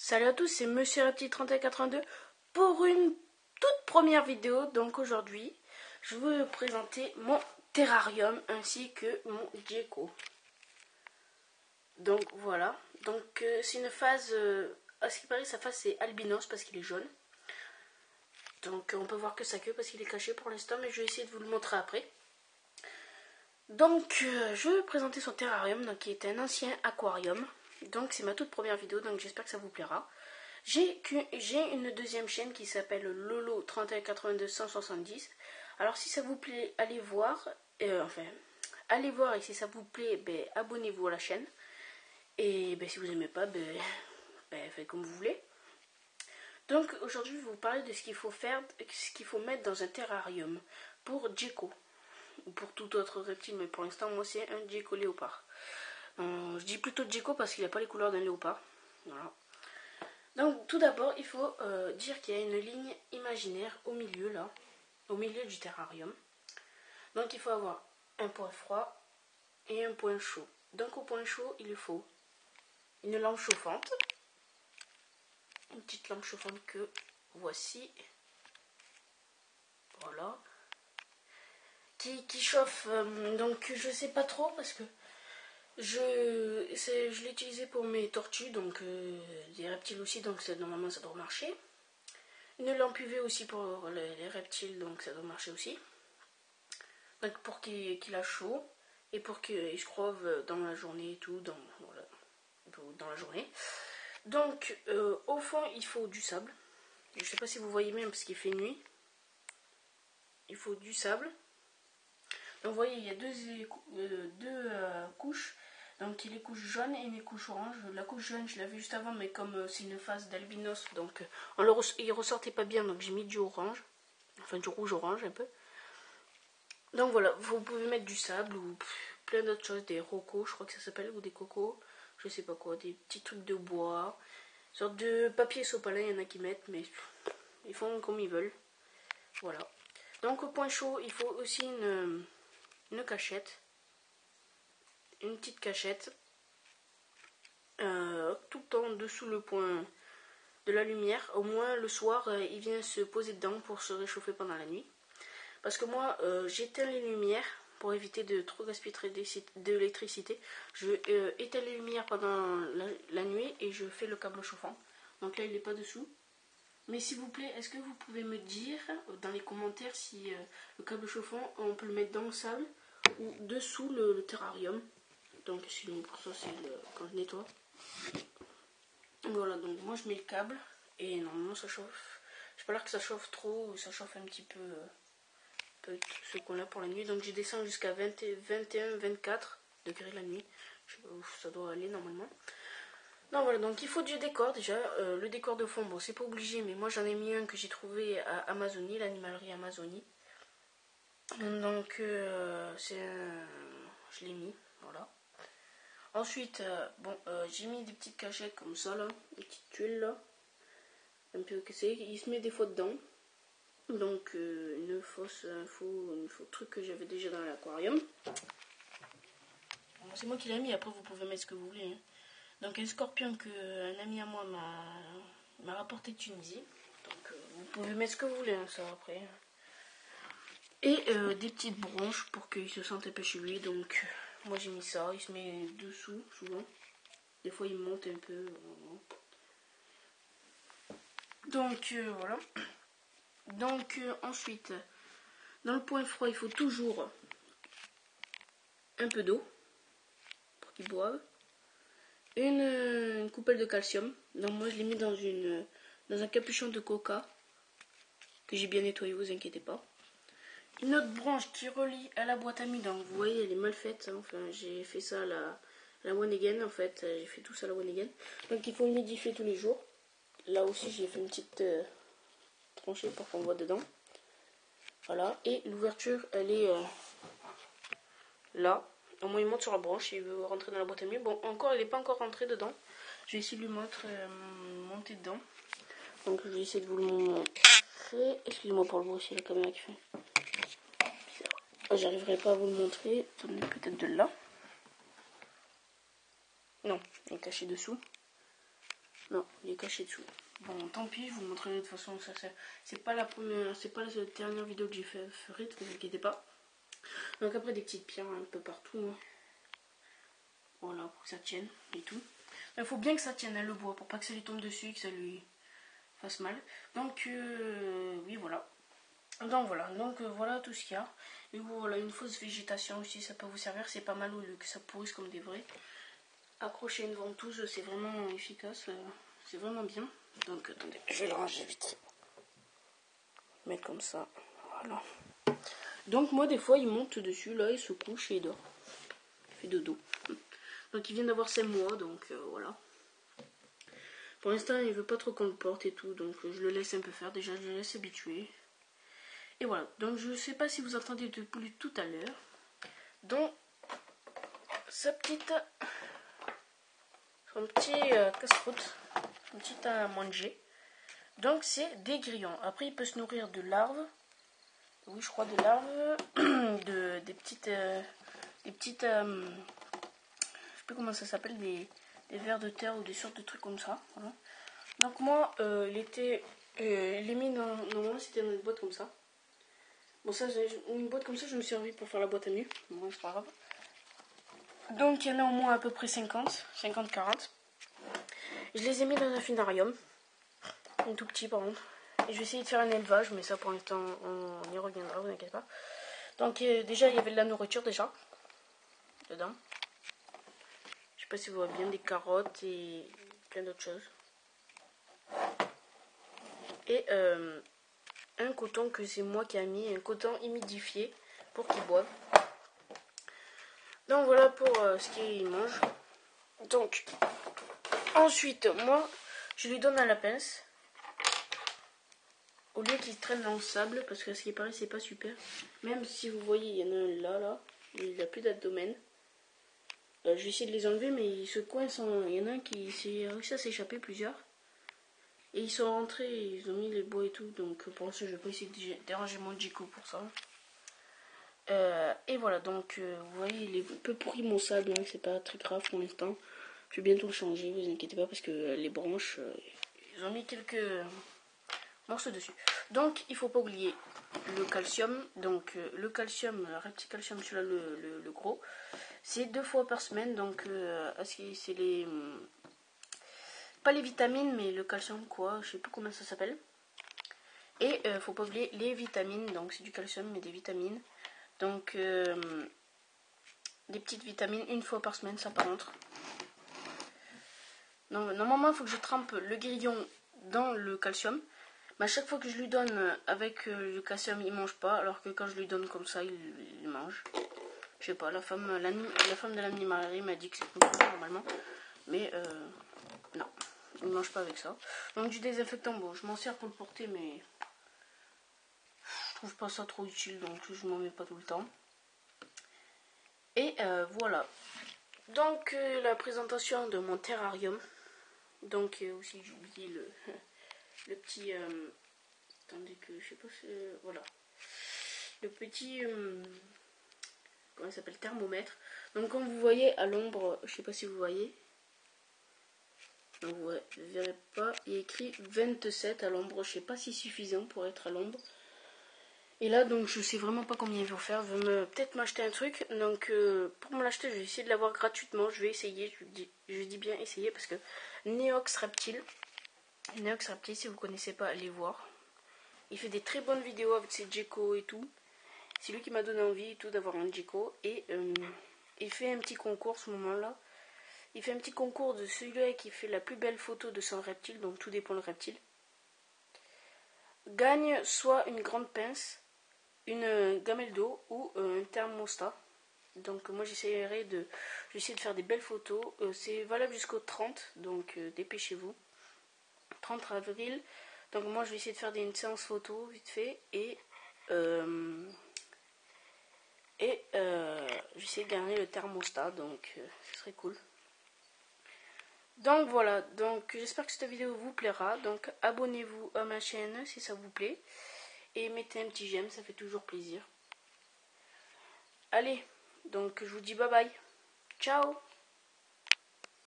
Salut à tous, c'est Monsieur Reptile 3182 pour une toute première vidéo. Donc aujourd'hui, je vais vous présenter mon terrarium ainsi que mon gecko. Donc voilà, donc c'est une phase, à ce qui paraît sa face c'est albinos parce qu'il est jaune. Donc on peut voir que sa queue parce qu'il est caché pour l'instant, mais je vais essayer de vous le montrer après. Donc je vais présenter son terrarium, donc, qui est un ancien aquarium. Donc c'est ma toute première vidéo, donc j'espère que ça vous plaira. J'ai une deuxième chaîne qui s'appelle Lolo 3182 170. Alors si ça vous plaît, allez voir. Allez voir, et si ça vous plaît, abonnez-vous à la chaîne. Et si vous n'aimez pas, faites comme vous voulez. Donc aujourd'hui je vais vous parler de ce qu'il faut faire, ce qu'il faut mettre dans un terrarium pour gecko ou pour tout autre reptile, mais pour l'instant moi c'est un gecko léopard. Je dis plutôt gecko parce qu'il n'a pas les couleurs d'un léopard. Voilà. Donc tout d'abord il faut dire qu'il y a une ligne imaginaire au milieu là, au milieu du terrarium. Donc il faut avoir un point froid et un point chaud. Donc au point chaud il faut une lampe chauffante, une petite lampe chauffante que voici, voilà, qui chauffe. Donc je sais pas trop parce que je l'ai utilisé pour mes tortues, donc des reptiles aussi, donc normalement ça doit marcher. Une lampe UV aussi pour les reptiles, donc ça doit marcher aussi. Donc pour qu'il a chaud et pour qu'il se creve dans la journée et tout, dans la journée. Donc au fond il faut du sable. Je sais pas si vous voyez bien parce qu'il fait nuit. Il faut du sable. Donc vous voyez il y a deux couches. Donc il y a les couches jaunes et les couches oranges. La couche jaune je l'avais juste avant, mais comme c'est une phase d'albinos, donc il ressortait pas bien, donc j'ai mis du orange. Enfin du rouge orange un peu. Donc voilà, vous pouvez mettre du sable ou plein d'autres choses, des rocos je crois que ça s'appelle, ou des cocos, je sais pas quoi, des petits trucs de bois, une sorte de papier sopalin, il y en a qui mettent, mais ils font comme ils veulent. Voilà. Donc au point chaud, il faut aussi une cachette, une petite cachette, tout le temps dessous le point de la lumière. Au moins le soir, il vient se poser dedans pour se réchauffer pendant la nuit. Parce que moi, j'éteins les lumières pour éviter de trop gaspiller de l'électricité. Je éteins les lumières pendant la nuit et je fais le câble chauffant. Donc là, il n'est pas dessous. Mais s'il vous plaît, est-ce que vous pouvez me dire dans les commentaires si le câble chauffant, on peut le mettre dans le sable ou dessous le terrarium. Donc sinon, pour ça, c'est quand je nettoie. Voilà, donc moi, je mets le câble et normalement, ça chauffe. Je n'ai pas l'air que ça chauffe trop, ça chauffe un petit peu... ce qu'on a pour la nuit. Donc je descends jusqu'à 21-24 degrés la nuit. Je sais pas où ça doit aller normalement. Non voilà, donc il faut du décor déjà. Le décor de fond, bon c'est pas obligé, mais moi j'en ai mis un que j'ai trouvé à Amazonie, l'animalerie Amazonie. Donc je l'ai mis, voilà. Ensuite, j'ai mis des petites cachettes comme ça là, des petites tuiles là, un peu cassées. Il se met des fois dedans. Donc une fausse truc que j'avais déjà dans l'aquarium. Bon, c'est moi qui l'ai mis, après vous pouvez mettre ce que vous voulez. Hein. Donc un scorpion qu'un ami à moi m'a rapporté de Tunisie. Donc vous pouvez mettre ce que vous voulez, hein, ça après. Et des petites branches pour qu'il se sente un peu chez lui. Donc moi j'ai mis ça, il se met dessous souvent. Des fois il monte un peu. Donc voilà. Donc ensuite, dans le point froid, il faut toujours un peu d'eau pour qu'ils boivent. Une coupelle de calcium. Donc moi je l'ai mis dans un capuchon de coca que j'ai bien nettoyé, vous inquiétez pas. Une autre branche qui relie à la boîte à mie. Donc vous voyez elle est mal faite. Hein. Enfin j'ai fait ça à la one again en fait. J'ai fait tout ça à la one again. Donc il faut humidifier tous les jours. Là aussi j'ai fait une petite tranchée pour qu'on voit dedans. Voilà, et l'ouverture elle est là. Au moins il monte sur la branche, il veut rentrer dans la boîte à mie. Bon, encore il n'est pas encore rentré dedans. Je vais essayer de lui monter dedans. Donc je vais essayer de vous le montrer. Excusez-moi pour le bruit, c'est la caméra qui fait. J'arriverai pas à vous le montrer. Attendez, peut-être de là. Non, il est caché dessous. Non, il est caché dessous. Bon, tant pis, je vous montrerai de toute façon. C'est pas la première, c'est pas la dernière vidéo que j'ai fait, ne vous inquiétez pas. Donc après des petites pierres un peu partout. Hein. Voilà, pour que ça tienne et tout. Il faut bien que ça tienne, hein, le bois, pour pas que ça lui tombe dessus, que ça lui fasse mal. Donc oui, voilà. Donc voilà tout ce qu'il y a. Et voilà, une fausse végétation aussi, ça peut vous servir. C'est pas mal au lieu que ça pourrisse comme des vrais. Accrocher une ventouse, c'est vraiment efficace. C'est vraiment bien. Donc attendez, je vais le ranger vite. Mettre comme ça. Voilà. Donc moi des fois il monte dessus, là il se couche et il dort. Il fait dodo. Donc il vient d'avoir 5 mois, donc voilà. Pour l'instant il veut pas trop qu'on le porte et tout, donc je le laisse un peu faire. Déjà je le laisse habituer. Et voilà, donc je sais pas si vous entendez depuis tout à l'heure. Donc son petit casse-croûte, son petit à manger. Donc c'est des grillons. Après il peut se nourrir de larves. Oui je crois de larves, des petites, je sais plus comment ça s'appelle, des vers de terre ou des sortes de trucs comme ça. Voilà. Donc moi il est mis normalement c'était dans une boîte comme ça. Bon ça une boîte comme ça je me suis servi pour faire la boîte à nuit. Bon c'est pas grave. Donc il y en a au moins à peu près 50-40. Je les ai mis dans un finarium. Un tout petit par contre. Et je vais essayer de faire un élevage, mais ça pour l'instant on y reviendra, vous inquiétez pas. Donc déjà il y avait de la nourriture déjà. Dedans. Je sais pas si vous voyez bien, des carottes et plein d'autres choses. Et un coton que c'est moi qui ai mis, un coton humidifié pour qu'ils boivent. Donc voilà pour ce qu'ils mangent. Donc ensuite moi je lui donne à la pince. Au lieu qu'il traîne dans le sable, parce que ce qui paraît c'est pas super. Même si vous voyez il y en a un là, il n'a plus d'abdomen. Je vais essayer de les enlever mais ils se coincent. Il y en a un qui s'est réussi à s'échapper, plusieurs. Et ils sont rentrés, ils ont mis les bois et tout. Donc pour l'instant je vais pas essayer de déranger mon Jiko pour ça. Et voilà, donc vous voyez il est un peu pourri mon sable, hein, c'est pas très grave pour l'instant. Je vais bientôt le changer, vous inquiétez pas, parce que les branches, ils ont mis quelques morceaux dessus. Donc il faut pas oublier le calcium. Donc le calcium, le Repticalcium, celui-là le gros, c'est 2 fois par semaine. Donc c'est les pas les vitamines mais le calcium quoi, je sais plus comment ça s'appelle. Et faut pas oublier les vitamines. Donc c'est du calcium mais des vitamines. Donc des petites vitamines 1 fois par semaine, ça par contre. Normalement il faut que je trempe le grillon dans le calcium. Mais à chaque fois que je lui donne avec le calcium, il mange pas, alors que quand je lui donne comme ça, il mange. Je sais pas, la femme de l'animalerie m'a dit que c'est comme ça normalement, mais non, il mange pas avec ça. Donc du désinfectant, bon, je m'en sers pour le porter, mais je trouve pas ça trop utile, donc je m'en mets pas tout le temps. Et voilà. Donc la présentation de mon terrarium. Donc aussi j'ai oublié le petit. Attendez que je sais pas si voilà. Le petit comment il s'appelle, thermomètre. Donc comme vous voyez à l'ombre, je sais pas si vous voyez. Donc ouais, vous ne verrez pas, il y a écrit 27 à l'ombre, je sais pas si suffisant pour être à l'ombre. Et là donc je sais vraiment pas combien il va faire, je vais peut-être m'acheter un truc. Donc pour me l'acheter, je vais essayer de l'avoir gratuitement, je vais essayer, je dis bien essayer parce que Neox Reptile, si vous connaissez pas, allez voir. Il fait des très bonnes vidéos avec ses geckos et tout. C'est lui qui m'a donné envie et tout d'avoir un gecko. Et il fait un petit concours ce moment-là. Il fait un petit concours de celui-là qui fait la plus belle photo de son reptile. Donc tout dépend le reptile. Gagne soit une grande pince, une gamelle d'eau ou un thermostat. Donc moi j'essaierai de faire des belles photos. C'est valable jusqu'au 30. Donc dépêchez-vous. 30 avril. Donc moi je vais essayer de faire une séance photo vite fait. Et j'essaie de gagner le thermostat, donc ce serait cool. Donc voilà, donc j'espère que cette vidéo vous plaira. Donc abonnez-vous à ma chaîne si ça vous plaît. Et mettez un petit j'aime, ça fait toujours plaisir. Allez, donc je vous dis bye bye. Ciao.